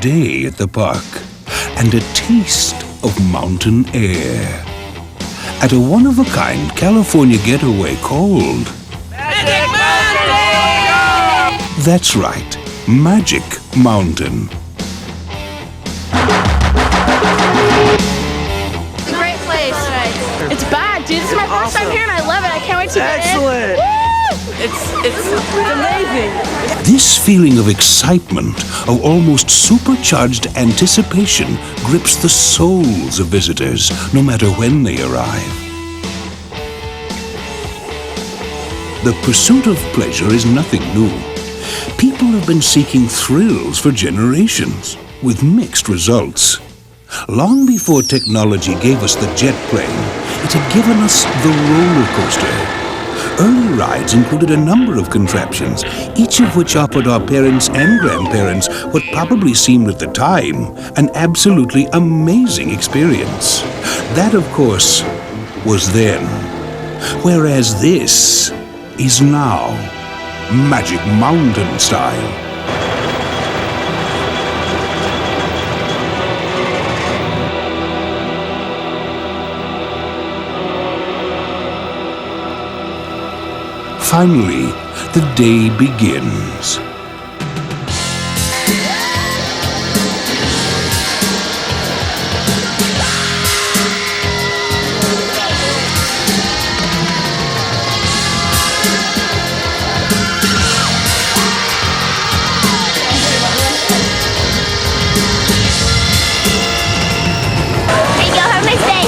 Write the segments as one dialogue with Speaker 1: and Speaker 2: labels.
Speaker 1: day at the park and a taste of mountain air at a one-of-a-kind California getaway called
Speaker 2: Magic Mountain!
Speaker 1: That's right, Magic Mountain.
Speaker 3: It's a great place. It's bad, dude. This is my first time here and I love it. I can't wait to get in.
Speaker 2: Excellent! It's amazing.
Speaker 1: This feeling of excitement, of almost supercharged anticipation, grips the souls of visitors, no matter when they arrive. The pursuit of pleasure is nothing new. People have been seeking thrills for generations, with mixed results. Long before technology gave us the jet plane, it had given us the roller coaster. Early rides included a number of contraptions, each of which offered our parents and grandparents what probably seemed at the time an absolutely amazing experience. That, of course, was then. Whereas this is now Magic Mountain style. Finally, the day begins.
Speaker 3: Hey, y'all have a nice day.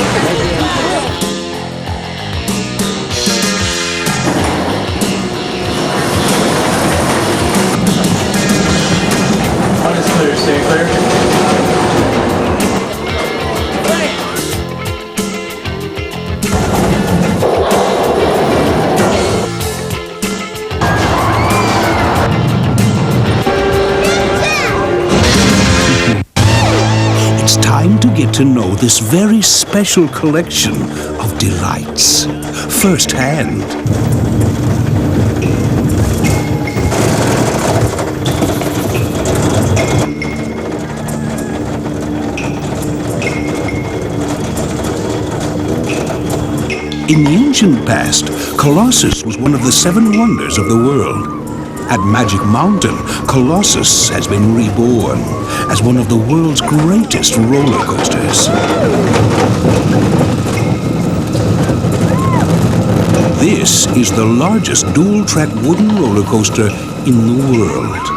Speaker 2: Stay clear.
Speaker 1: It's time to get to know this very special collection of delights firsthand. In the ancient past, Colossus was one of the 7 wonders of the world. At Magic Mountain, Colossus has been reborn as one of the world's greatest roller coasters. This is the largest dual-track wooden roller coaster in the world.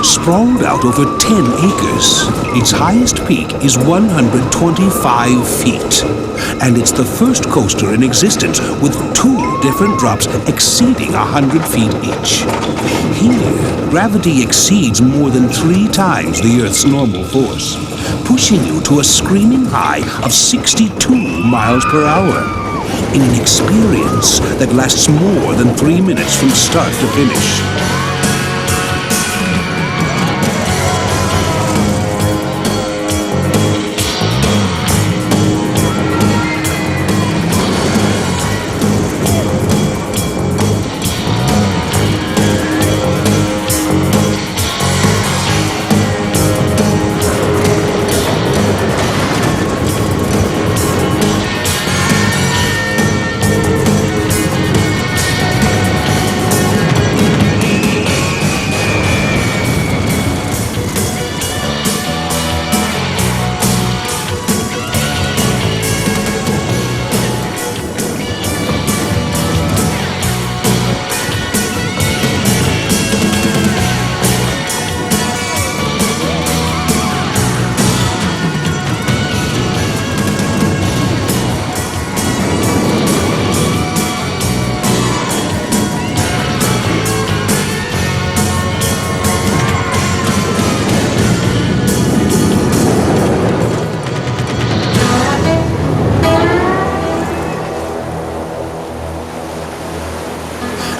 Speaker 1: Sprawled out over 10 acres, its highest peak is 125 feet. And it's the first coaster in existence with 2 different drops exceeding 100 feet each. Here, gravity exceeds more than 3 times the Earth's normal force, pushing you to a screaming high of 62 miles per hour, in an experience that lasts more than 3 minutes from start to finish.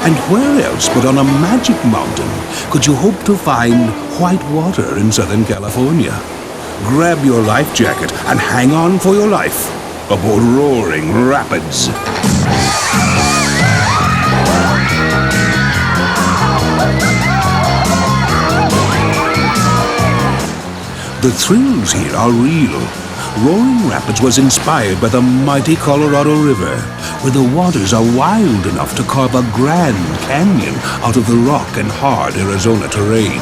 Speaker 1: And where else but on a magic mountain could you hope to find white water in Southern California? Grab your life jacket and hang on for your life aboard roaring rapids. The thrills here are real. Roaring Rapids was inspired by the mighty Colorado River, where the waters are wild enough to carve a grand canyon out of the rock and hard Arizona terrain.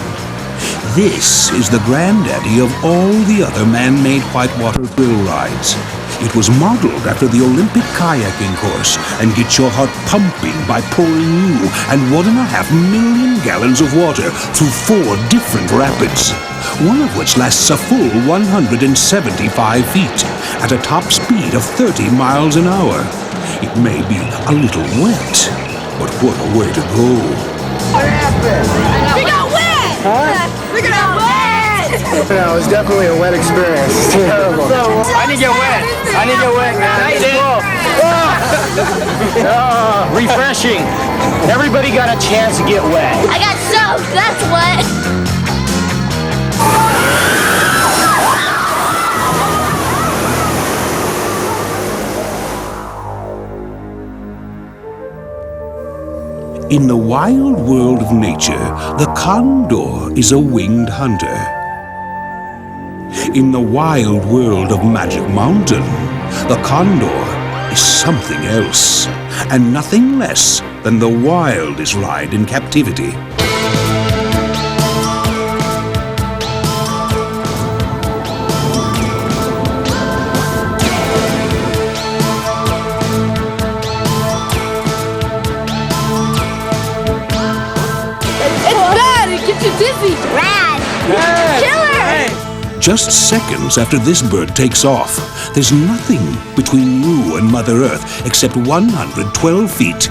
Speaker 1: This is the granddaddy of all the other man-made whitewater thrill rides. It was modeled after the Olympic kayaking course and gets your heart pumping by pouring new and 1.5 million gallons of water through 4 different rapids, one of which lasts a full 175 feet at a top speed of 30 miles an hour. It may be a little wet, but what a way to go.
Speaker 4: What happened?
Speaker 3: We got wet!
Speaker 4: Huh?
Speaker 3: We got wet!
Speaker 4: No, it was definitely a wet experience. It's terrible.
Speaker 2: I didn't get wet. I didn't get wet, man. I did.
Speaker 5: Refreshing. Everybody got a chance to get wet.
Speaker 3: I got soaked, that's what.
Speaker 1: In the wild world of nature, the condor is a winged hunter. In the wild world of Magic Mountain, the condor is something else, and nothing less than the wildest ride in captivity.
Speaker 3: It's bad, it gets you dizzy. Rad. Killer.
Speaker 1: Just seconds after this bird takes off, there's nothing between you and Mother Earth except 112 feet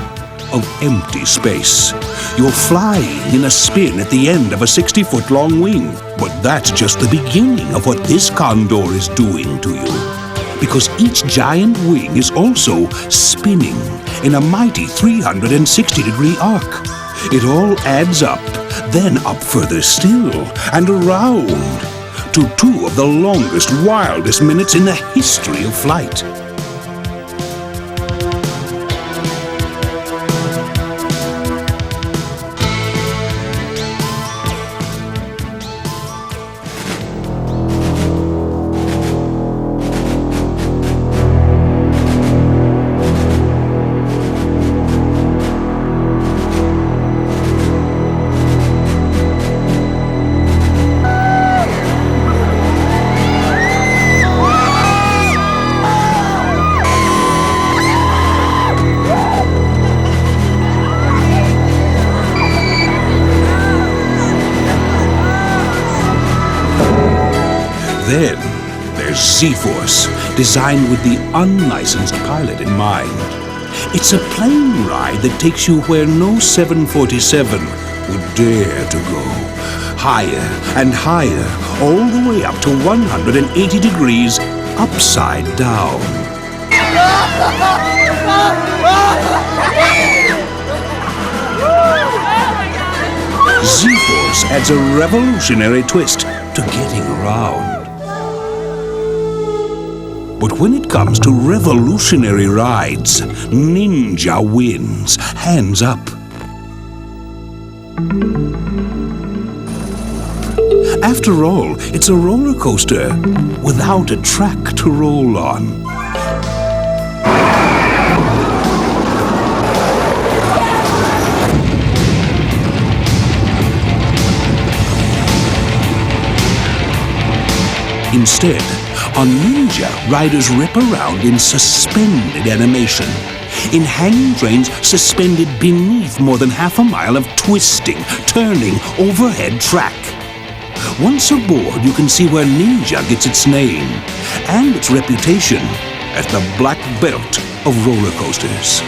Speaker 1: of empty space. You're flying in a spin at the end of a 60-foot-long wing. But that's just the beginning of what this condor is doing to you. Because each giant wing is also spinning in a mighty 360-degree arc. It all adds up, then up further still, and around, to 2 of the longest, wildest minutes in the history of flight. Then there's Z-Force, designed with the unlicensed pilot in mind. It's a plane ride that takes you where no 747 would dare to go. Higher and higher, all the way up to 180 degrees upside down. Z-Force adds a revolutionary twist to getting around. But when it comes to revolutionary rides, Ninja wins, hands up. After all, it's a roller coaster without a track to roll on. Instead, on Ninja, riders rip around in suspended animation, in hanging trains suspended beneath more than half a mile of twisting, turning, overhead track. Once aboard, you can see where Ninja gets its name and its reputation as the black belt of roller coasters.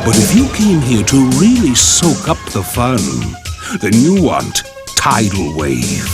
Speaker 1: But if you came here to really soak up the fun, then you want Tidal Wave.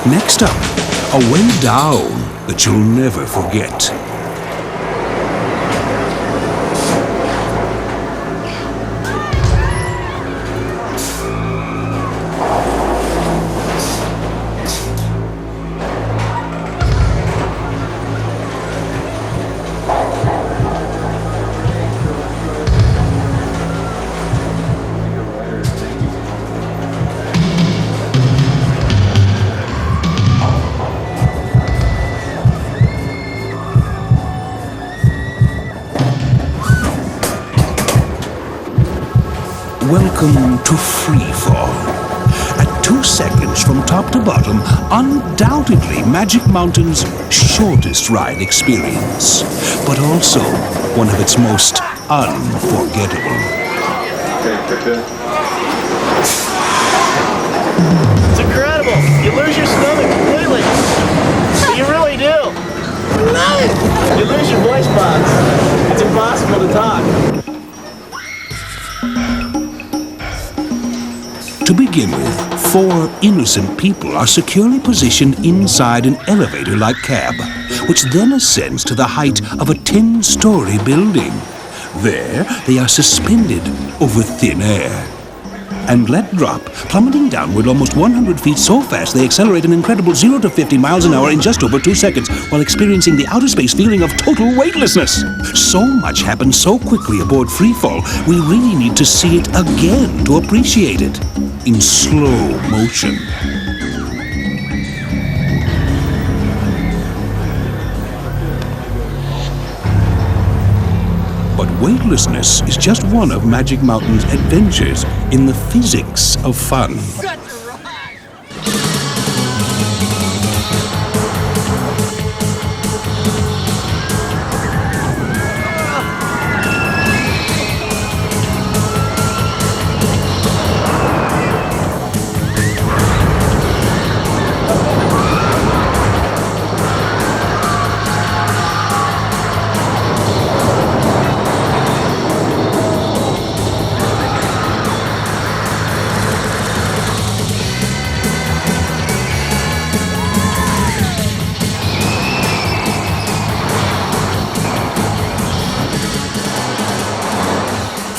Speaker 1: Next up, a way down that you'll never forget. Welcome to Freefall. At 2 seconds from top to bottom, undoubtedly Magic Mountain's shortest ride experience, but also one of its most unforgettable.
Speaker 5: It's incredible. You lose your stomach completely. You really do. You lose your voice box. It's impossible to talk.
Speaker 1: To begin with, 4 innocent people are securely positioned inside an elevator-like cab, which then ascends to the height of a 10-story building. There, they are suspended over thin air and let drop, plummeting downward almost 100 feet so fast they accelerate an incredible 0 to 50 miles an hour in just over 2 seconds, while experiencing the outer space feeling of total weightlessness. So much happens so quickly aboard Freefall, we really need to see it again to appreciate it in slow motion. But weightlessness is just one of Magic Mountain's adventures in the physics of fun.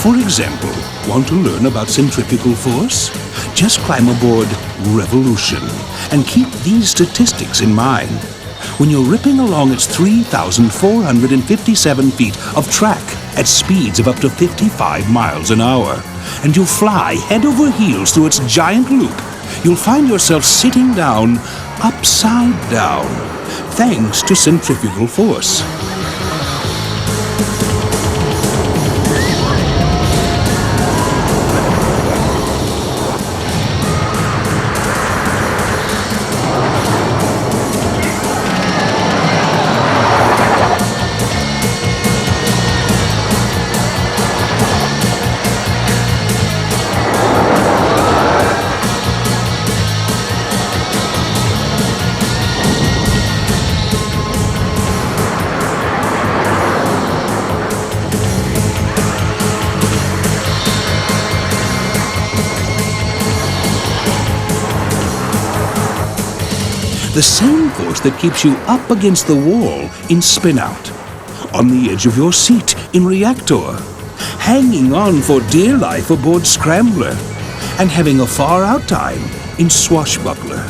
Speaker 1: For example, want to learn about centrifugal force? Just climb aboard Revolution and keep these statistics in mind. When you're ripping along its 3,457 feet of track at speeds of up to 55 miles an hour, and you fly head over heels through its giant loop, you'll find yourself sitting down, upside down, thanks to centrifugal force. The same force that keeps you up against the wall in spin-out, on the edge of your seat in reactor, hanging on for dear life aboard Scrambler, and having a far-out time in Swashbuckler.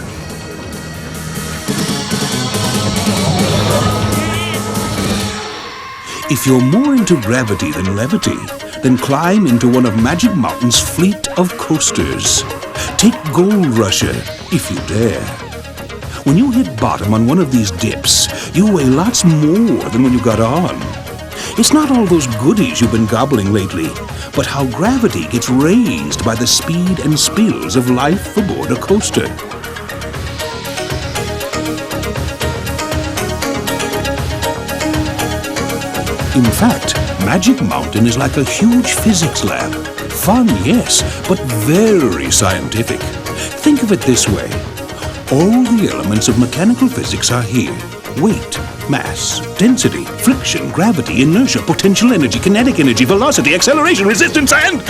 Speaker 1: If you're more into gravity than levity, then climb into one of Magic Mountain's fleet of coasters. Take Gold Rusher, if you dare. When you hit bottom on one of these dips, you weigh lots more than when you got on. It's not all those goodies you've been gobbling lately, but how gravity gets raised by the speed and spills of life aboard a coaster. In fact, Magic Mountain is like a huge physics lab. Fun, yes, but very scientific. Think of it this way. All the elements of mechanical physics are here. Weight, mass, density, friction, gravity, inertia, potential energy, kinetic energy, velocity, acceleration, resistance, and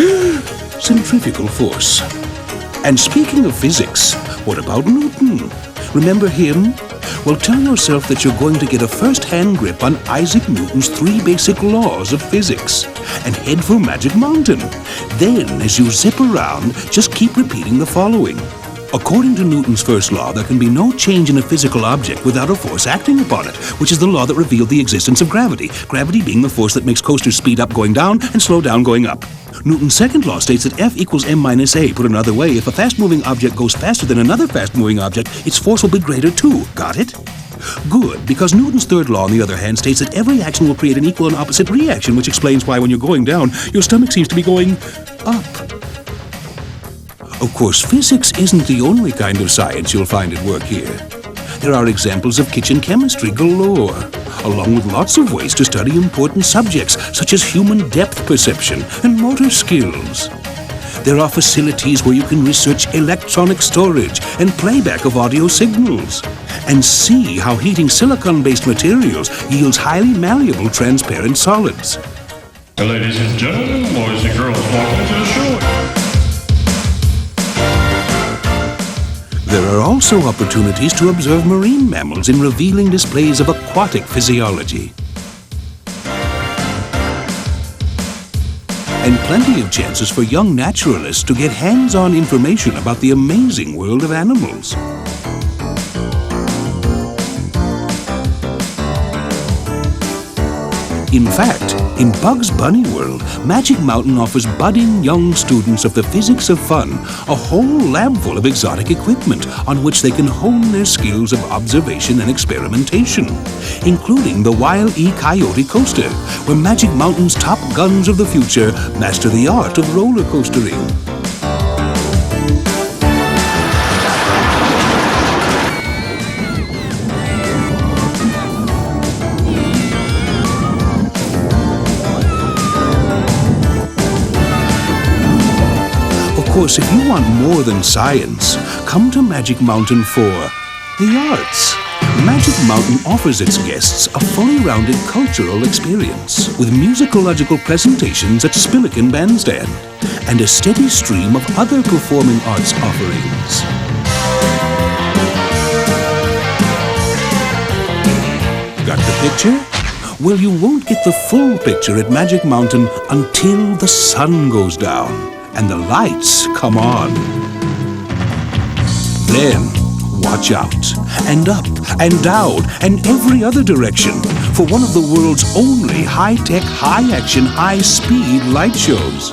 Speaker 1: centrifugal force. And speaking of physics, what about Newton? Remember him? Well, tell yourself that you're going to get a first-hand grip on Isaac Newton's 3 basic laws of physics and head for Magic Mountain. Then, as you zip around, just keep repeating the following. According to Newton's first law, there can be no change in a physical object without a force acting upon it, which is the law that revealed the existence of gravity. Gravity being the force that makes coasters speed up going down and slow down going up. Newton's second law states that F equals m minus a. Put another way, if a fast-moving object goes faster than another fast-moving object, its force will be greater too. Got it? Good, because Newton's third law, on the other hand, states that every action will create an equal and opposite reaction, which explains why when you're going down, your stomach seems to be going up. Of course, physics isn't the only kind of science you'll find at work here. There are examples of kitchen chemistry galore, along with lots of ways to study important subjects, such as human depth perception and motor skills. There are facilities where you can research electronic storage and playback of audio signals, and see how heating silicon-based materials yields highly malleable transparent solids.
Speaker 6: Ladies and gentlemen, boys and girls, welcome to the show.
Speaker 1: There are also opportunities to observe marine mammals in revealing displays of aquatic physiology. And plenty of chances for young naturalists to get hands-on information about the amazing world of animals. In fact, in Bugs Bunny World, Magic Mountain offers budding young students of the physics of fun a whole lab full of exotic equipment on which they can hone their skills of observation and experimentation, including the Wile E. Coyote coaster, where Magic Mountain's top guns of the future master the art of roller coastering. Of course, if you want more than science, come to Magic Mountain for the arts. Magic Mountain offers its guests a fully rounded cultural experience with musicological presentations at Spillikin Bandstand and a steady stream of other performing arts offerings. Got the picture? Well, you won't get the full picture at Magic Mountain until the sun goes down and the lights come on. Then, watch out, and up, and down, and every other direction for one of the world's only high-tech, high-action, high-speed light shows.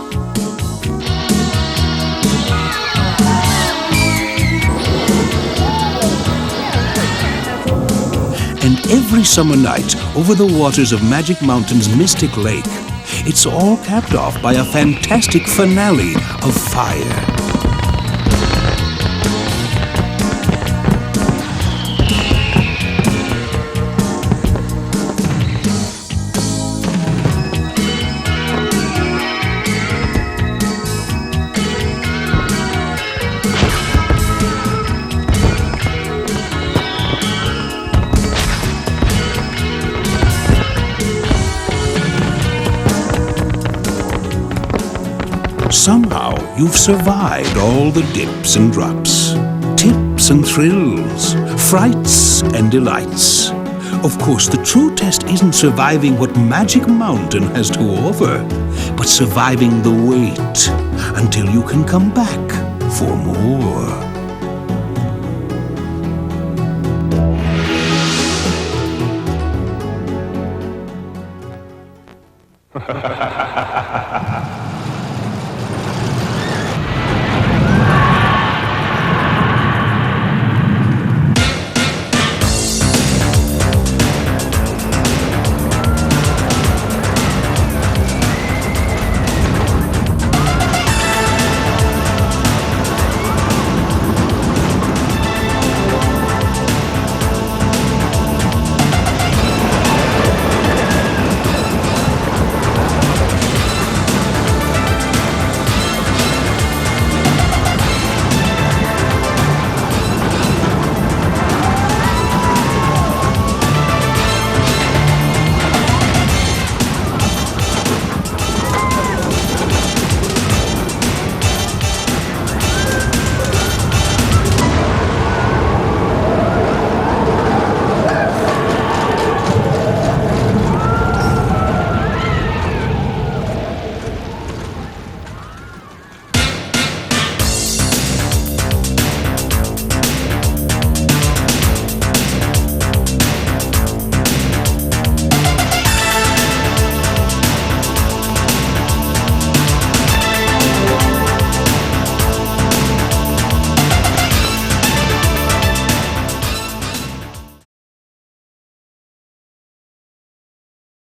Speaker 1: And every summer night, over the waters of Magic Mountain's Mystic Lake, it's all capped off by a fantastic finale of fire. Somehow, you've survived all the dips and drops, tips and thrills, frights and delights. Of course, the true test isn't surviving what Magic Mountain has to offer, but surviving the wait until you can come back for more.
Speaker 6: Ha ha ha ha ha ha.